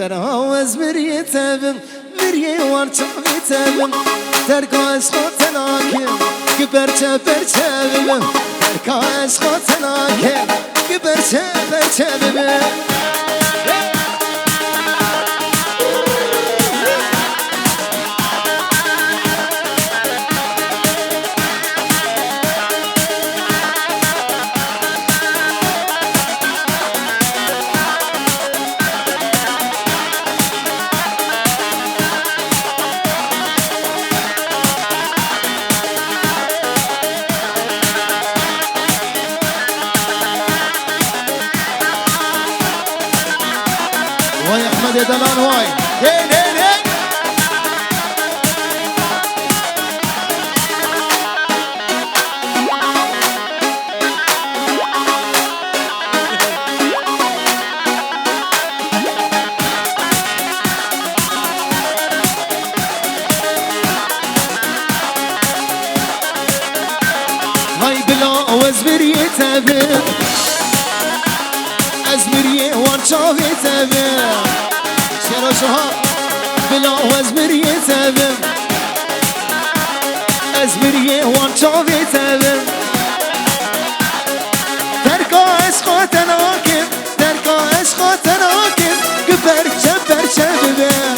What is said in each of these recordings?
برهاوز بریه تبم بریه وارچه تبم درگاز خاطناکم که برچه ببم درگاز خاطناکم که برچه ببم واي احمد يا دلال واي هي هاي بلا وزبريه تبم ازبريه وانشافي تبم شيرو شهاب بلا وزبريه تبم ازبريه وانشافي تبم تركا عشقا تناكم تركا عشقا تناكم برچه ببم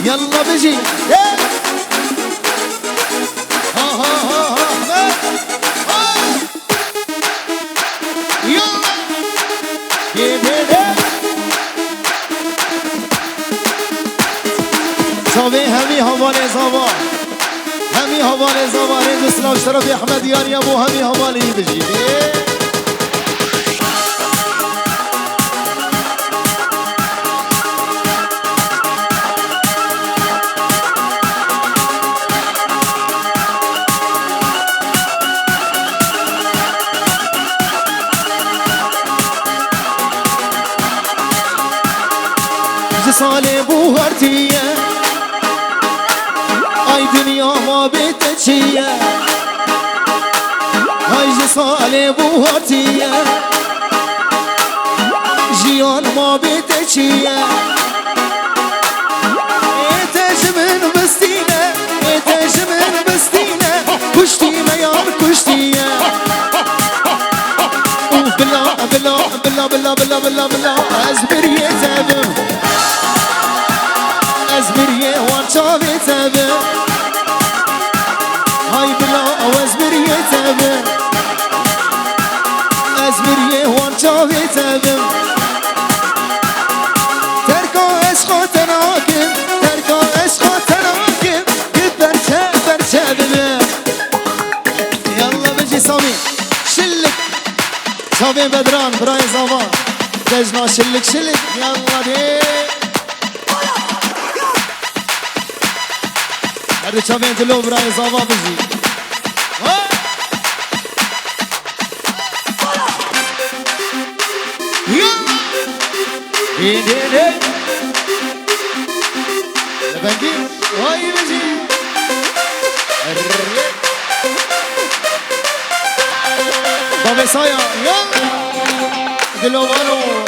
يلا بجي صابي همي هوالي زابا همي هوالي زابا ريد سلام شرف احمد يا ابو همي هوالي بجي سالي بوهرتيه اي دنيا ما بتشيه هاي سالي بوهرتيه جيان ما بتشيه اتجمن بستينه اتجمن بستينه كشتي ميار كشتيه بلا بلا بلا بلا بلا بلا بلا ازبريه تبم ازبريه وانشافي تبم هاي بلا ازبريه تبم ازبريه وانشافي تبم تركا عشقا تناكم تركا عشقا تناكم برچه ببم يلا بجي سامي شلك سامي بدران براي زمان دجنا شلك يلا دي هذا شافين تلو براي زابا بجي يلا لبنجي هاي بجي بابا سايا يلا دلو بانو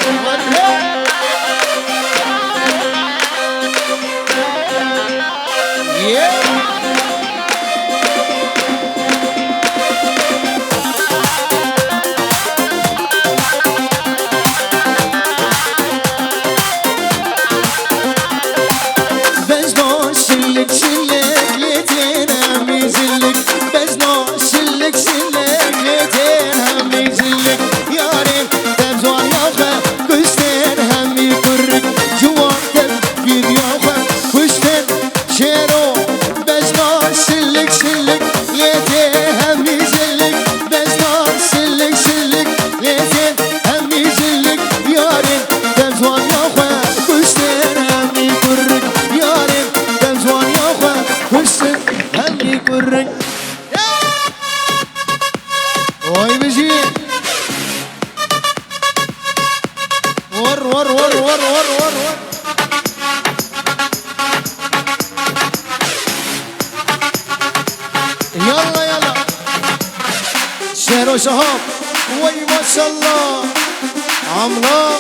واي بجي ور يلا شهر وشهاب وي ما شاء الله حمراء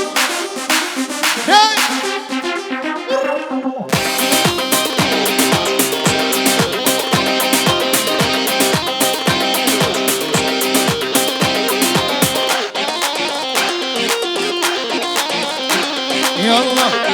يلا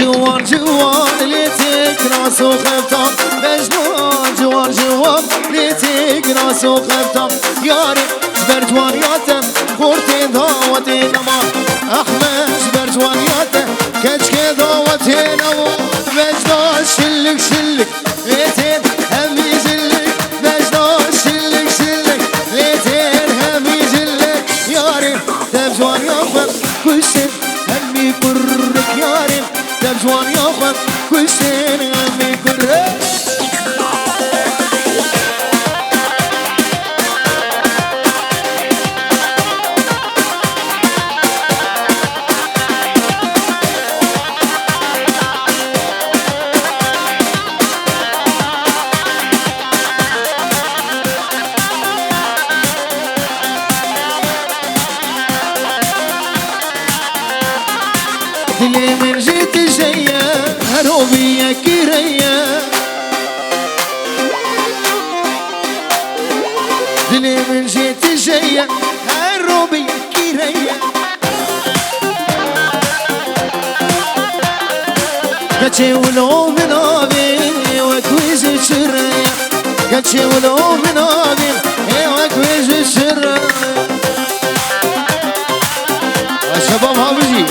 جوان جوان ليتك راس وخفتم مجنون جوان جوان ليتك راس وخفتم ياري برجوان ياتم خورتي دعوتي نما احمد برجوان ياتم كشك دعوتي نما مجنون شلك شلك ليتك همي جلك مجنون شلك شلك ليتك همي جلك ياري برجوان ياتم كشك همي برك ياري جوان ياخذ كل شيء عمي كله دلي من جيت جايه هروبية كيرية دلي من جيت جاية هروبية كيرية كاتشي ولو من آبين وكويز الشرية كاتشي ولو من آبين وكويز الشرية شباب هابجي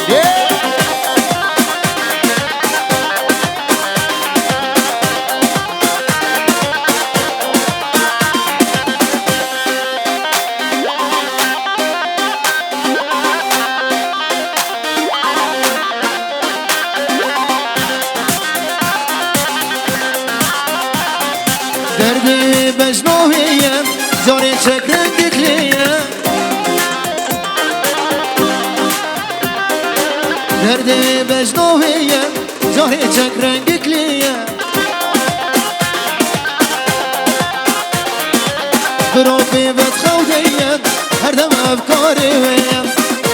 دردي بجنوهية زوري شكرك ليا دردي بجنوهية زوري شكرك ليا بروبي بتخوديا هردم أفكاري ويا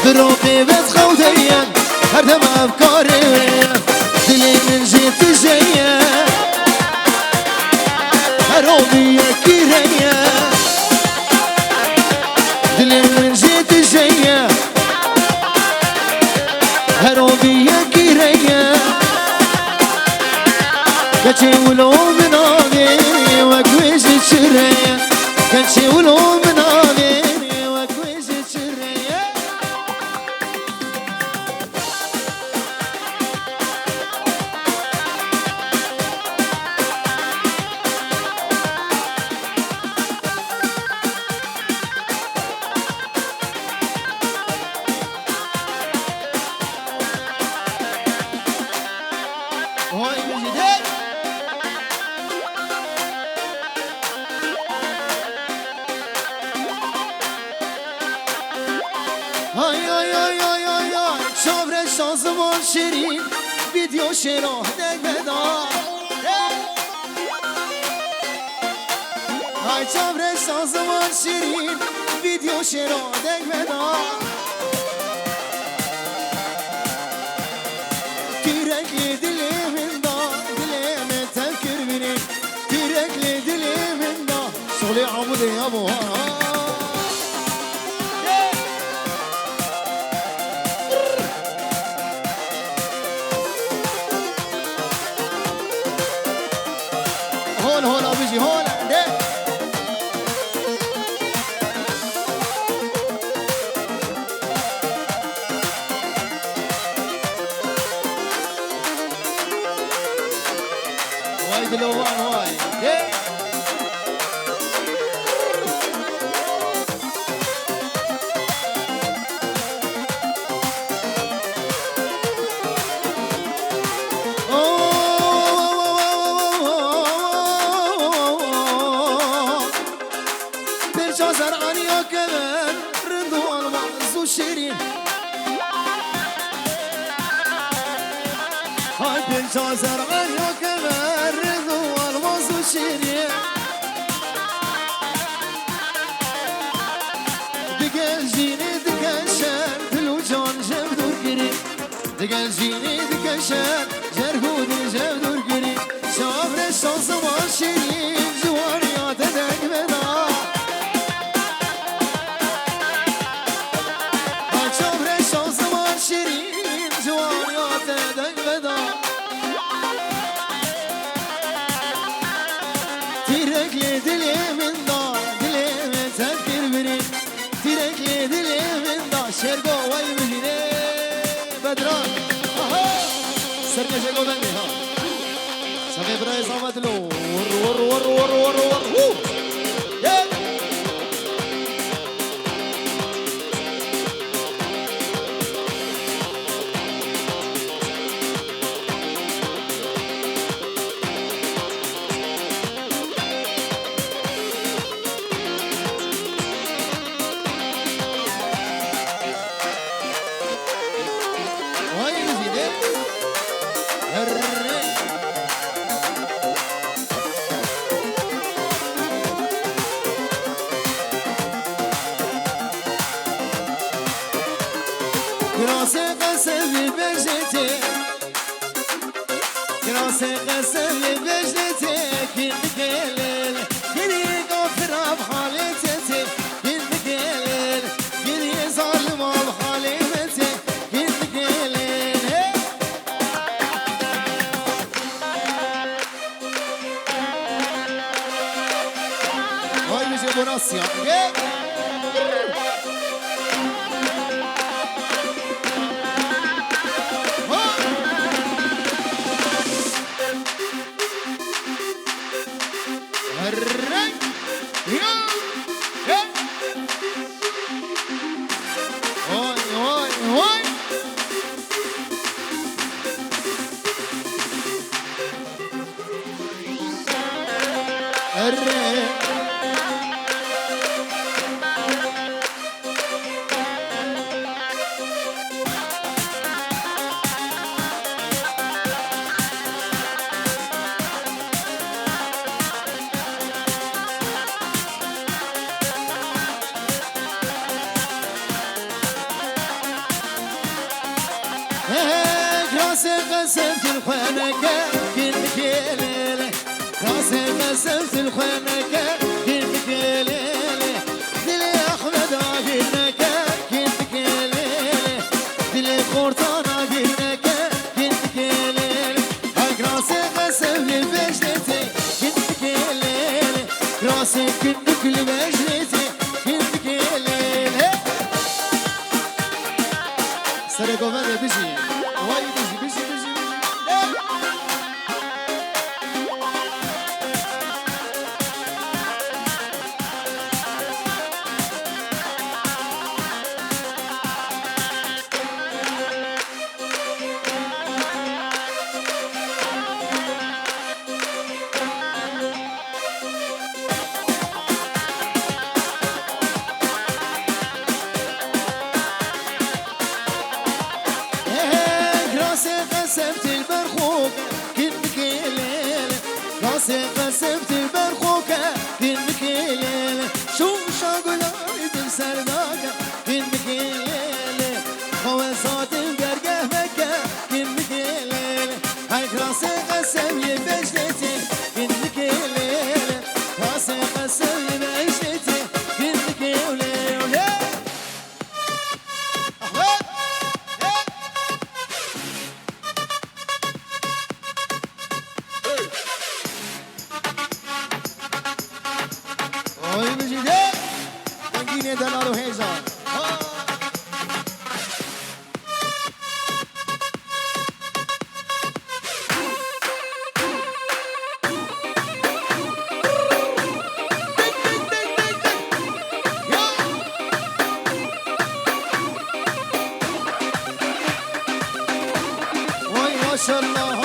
بروبي بتخوديا هردم أفكاري ويا دلي من جيت جاية هروبية كيرية دلي من جيت جاية هروبية كيرية كاتشي ولو من آبي وكويش الشرية كاتشي ولو من آبي وكويش الشرية هاي مجدد هاي هاي هاي هاي هاي هاي شافر شانزمان شیرین ویدیو شناهده بدار هاي شافر شانزمان شیرین ویدیو شناهده بدار تیرکلی دلیم دا دلیم تفکر بینی تیرکلی دلیم دا شغلی عمودی ابو هون هون ابيجي هون ده وايد الوان وايد هاي بنت زرعان وكمان رضو والمص وشيرين دقل جيني دقل شان دلوجون جبدور قريب دقل جيني دقل شان جرهود جبدور قريب شافر الشمس وشيرين جواريات دق بدا شافر الشمس وشيرين جواريات دق بدا تيرك دلي من دار دلي من تذكر بري تيرك دلي من دار شرقو وي مجني بدران سرقة شرقو بني ها سمي براي صامت له ور ور ور ور ور ور كراسي قسم بجلتي كراسي قسم بجلتي كنت قليل كني غفر بحالتي كنت قليل كني ظالم بحالتي كنت قليل هاي بيجي بوناسيا قسمت الخانقة كنت ليلة قسمت الخانقة كنت ليلة دلي أحمد عقلنك كنت ليلة دلي قرطان عقلنك كنت ليلة راسي قسم لبجلتي كنت ليلة راسي كنت لبجلتي كنت ليلة سرقوا ماذا بيجي واي بيجي بيجي بيجي قسمت البرخوك كنك ليلة راسي قسمت البرخوك كنك ليلة شو شاقل عيد سرداك كنك ليلة خوازات القرقة مكة كنك ليلة هاي راسي قسم لبجلتي كنك ليلة راسي قسم لبجلتي كنك ليلة دلارو هيزان وي ما شاء الله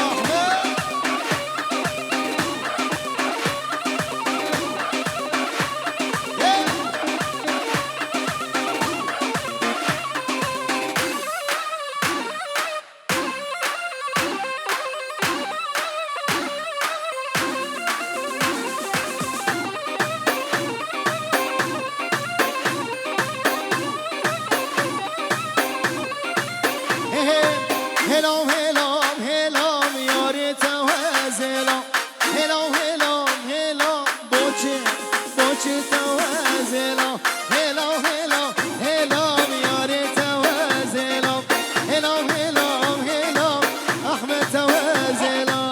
هلام هلام هلام یاری تو هزلام هلام هلام هلام بوچه بوچه تو هزلام هلام هلام هلام یاری تو هزلام هلام هلام هلام احمد تو هزلام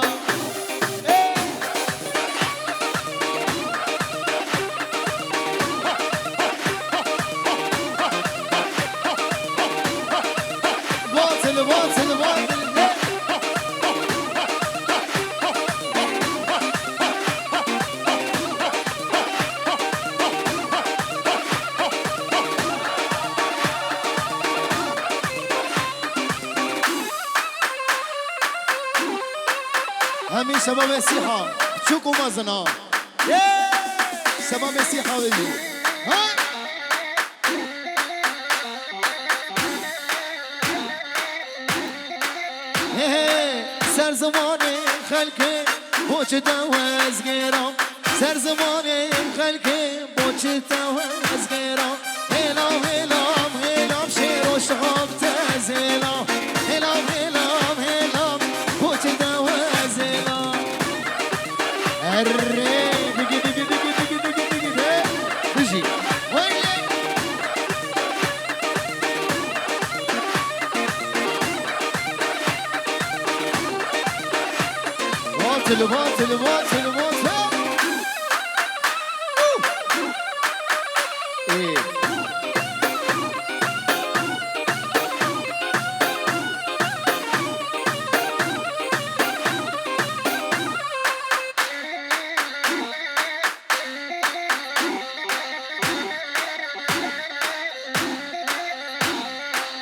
باطل باطل باطل همین شباب مسیحا چوکو مزنا شباب مسیحا بگی سر زمان خلق بوچ دوز گرام سر زمان خلق بوچ دوز گرام هلام هلام هلام شیر و شهاب تزلام هلام هلام هلام بوچ دوز هلام اره بگی بگی بگی بگی بگی بگی بگی باطل باطل باطل باطل ايه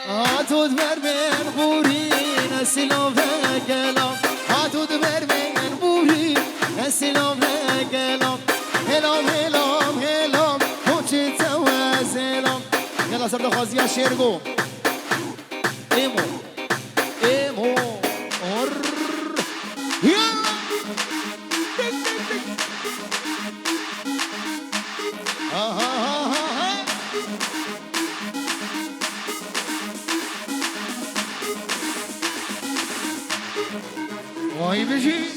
هاتود بر من بوری نسلام کلام هاتود بر من بوری نسلام کلام هلام هلام هلام بوچه تواز هلام يلا سبدا خازيا شيرغو ايمو ايمو اور يلا ها ها ها ها وای بجی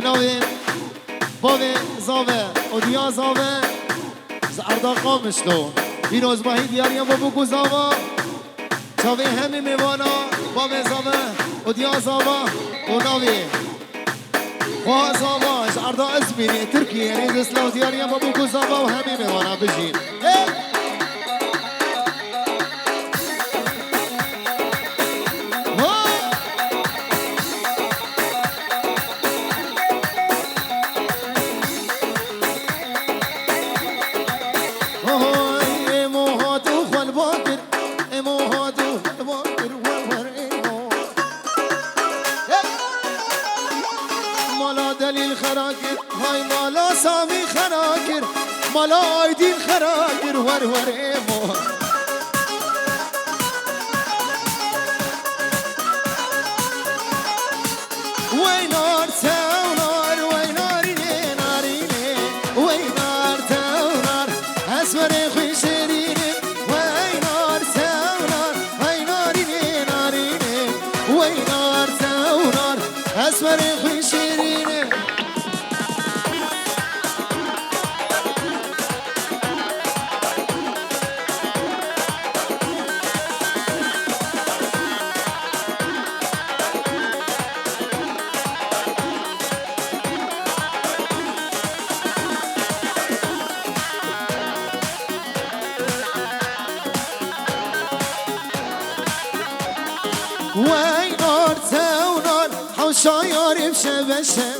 بناوين بابي زاوه وديا زاوه زردا قامشلو بیروز باهی دیاریم بابو گوزاوا چاوی همی میوانا بابی زاوه وديا زاوه و ناوی خواه زاوه زردا اسمینی ترکیه رید اسلو دیاریم بابو گوزاوا و همی میوانا بجیم مالا آیدین خراگر ور ایمو وینار تاونار وینارینه نارینه وینار تاونار اسمر خوی شیرینه وینار تاونار وینارینه نارینه وینار تاونار اسمر خوی شیرینه وينار تاونار حوشايار بشبشة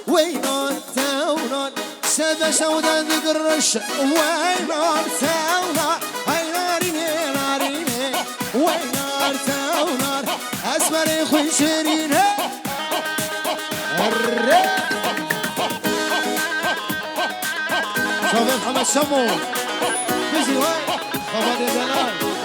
وينار تاونار شبشة ودان قرش وينار تاونار هيناريني ناريني وينار تاونار اسمر خوي شيرين شوف محمد شمو بيجي وين خبر الدلال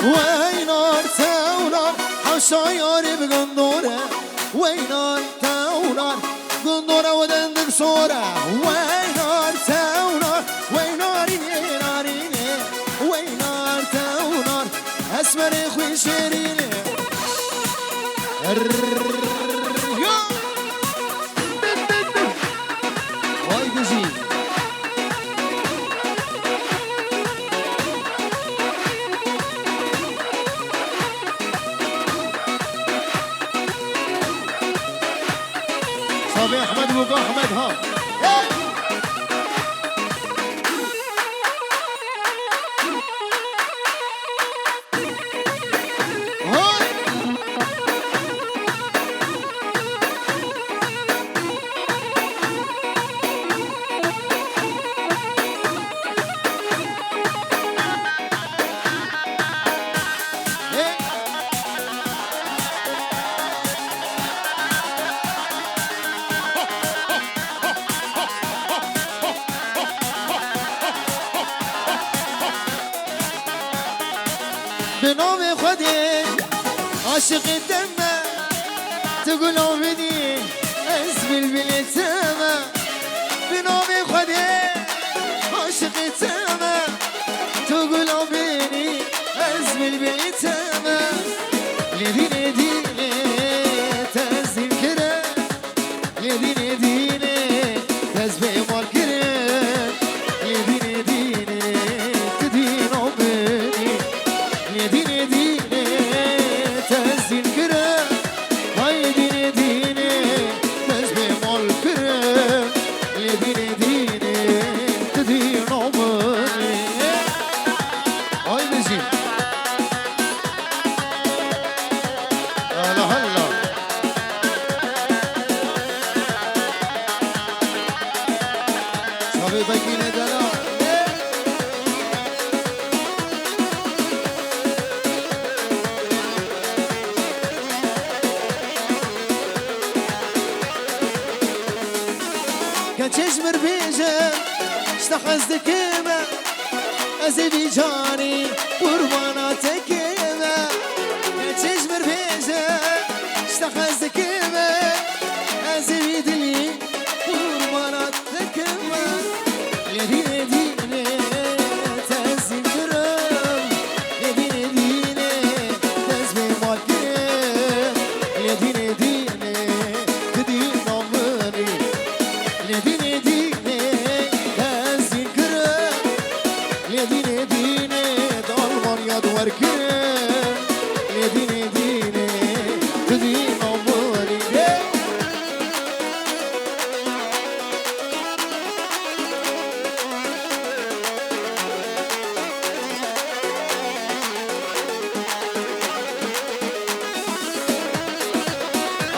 وينار تاونار حوشاياري بقندورة وينار تاونار قندورة ودندق صورة وينار تاونار ويناريني ناريني وينار تاونار اسمر خوي شيريني هاي بجي صبي احمد ابو احمد ها بنام خودي عاشق دمه تقولوا بدي اسبل بالتامه بنام خودي عاشق دمه تقولوا بدي اسبل بالتامه لديني ديني تزين كده لديني ديني تزبي مال كده لديني ديني تدين عمري ديني ديني تهزين كرم هاي ديني ديني تزبي مال كرم ديني ديني تدين عمري هاي نجي هلا هلا صبي بكيني دلال چشمر بیجم اشتخص دکمه از بی جانی قربانات کمه چشمر بیجم اشتخص دکمه از بی دلی قربانات کمه لدینه دینه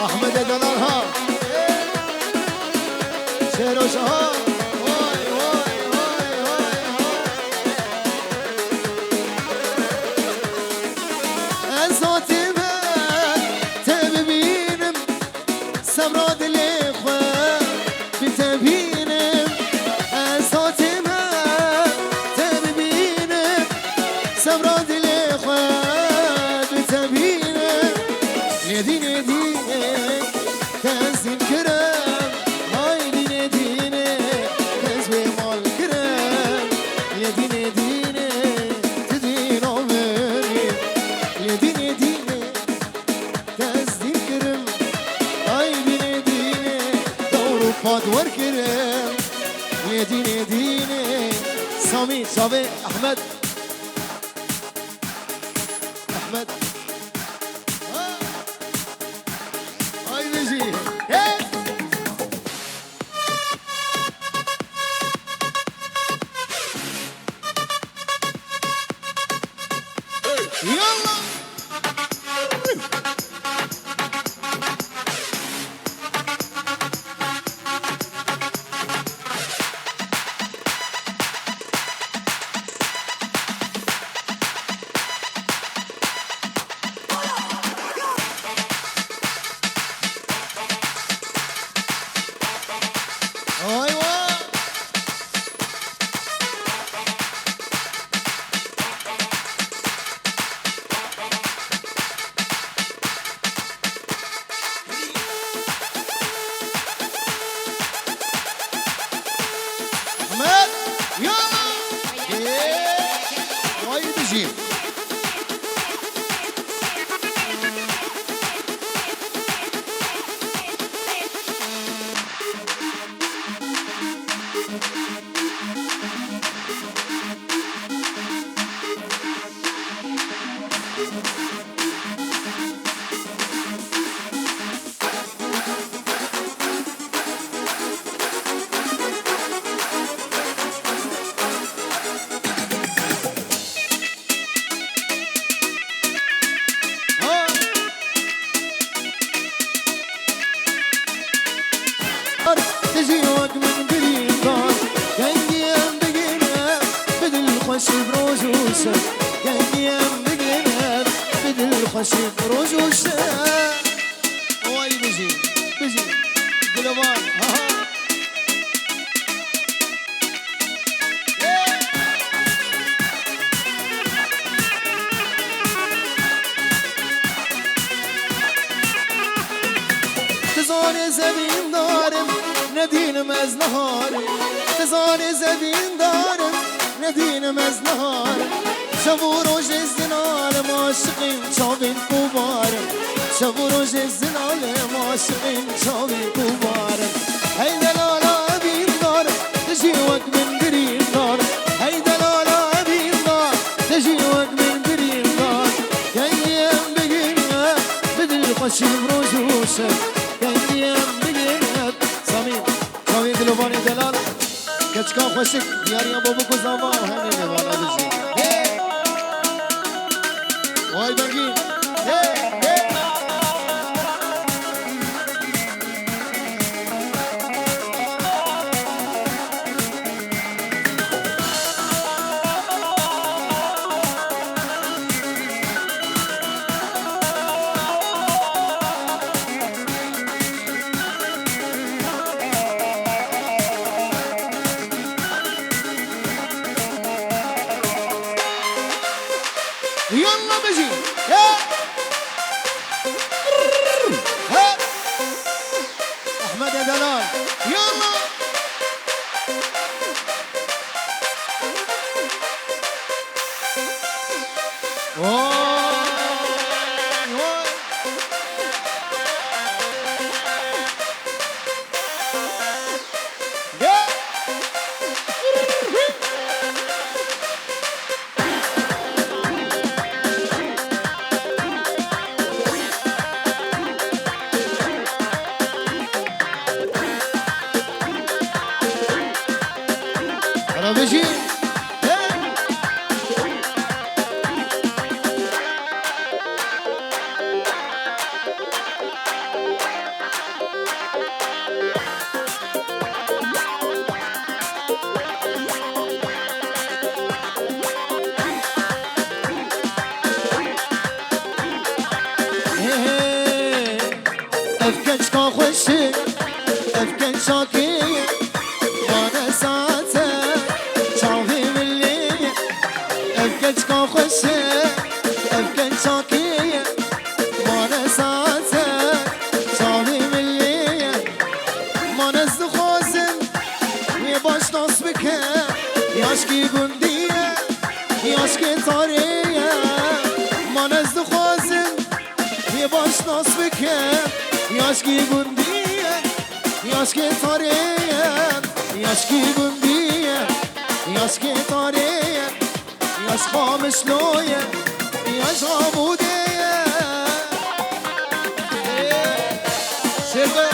احمد دلال ها شهروش ها وای وای وای وای از ذاتی من تبینم سمرا دلی خواه بتبینم از ذاتی من تبینم سمرا دلی خواه بتبینم ندی ندی تنزین کرم های دینه دینه تنزوی مال کرم یدینه دینه تدین آمری یدینه دینه تنزین کرم های دینه دینه دورو پادور کرم یدینه دینه سامی صابه احمد احمد هاي بيجي يلا ايوه احمد يلا هاي بيجي تجي وقت من قريبان ينقيم بقينا بدل خشب رجوشا ينقيم بقينا بدل خشب رجوشا واي بيجي بيجي قلبان ها تزاني زمين دارم ندینم از نهارم تزان زبین دارم ندینم از نهارم شب و روز زنالم عاشقیم چاوین کوبارم شب و روز زنالم عاشقیم چاوین کوبارم هی دلالا بین دارم تجی وقت من گریم دارم هی دلالا بین دارم تجی وقت من گریم دارم گنگیم بگیم بدل خوشیم روزوشم گنگیم بگیم سامی دلوانی دلال کچکا خوشک دیاریم بابو کزاوا و همین نوانا بزی وای بگین يلا بجي احمد دلال يلا بجي افكش كا خوشي افكش شاكي وانا ساعتك شافي ملي افكش كا خوشي افكش شاكي وانا ساعتك شافي ملي ما نزد خوزن يباش ناس بكه ياشكي قندية ياشكي طارية ما نزد خوزن يباش ناس بكه ياشكي قندية ياشكي طارية ياشكي قندية ياشكي طارية ياش خامش لوية ياش غابودية شربة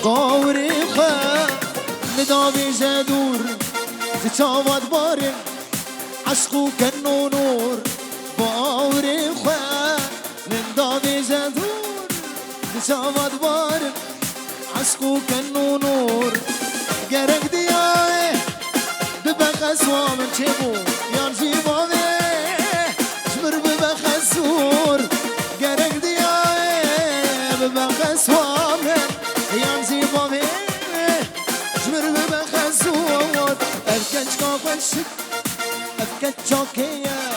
قاوري خا ندابي جدور تتشاوت بارن عشقو كنو نور قاوري خا ندابي جدور تتشاوت بارن عشقو كنو نور قرق دياي ببخسوا من شبو يانجي بابي شمر ببخسور قرق دياي ببخسوا من يانزي بابي جمر ببخزوات افكت كاخوشك افكت جاكيه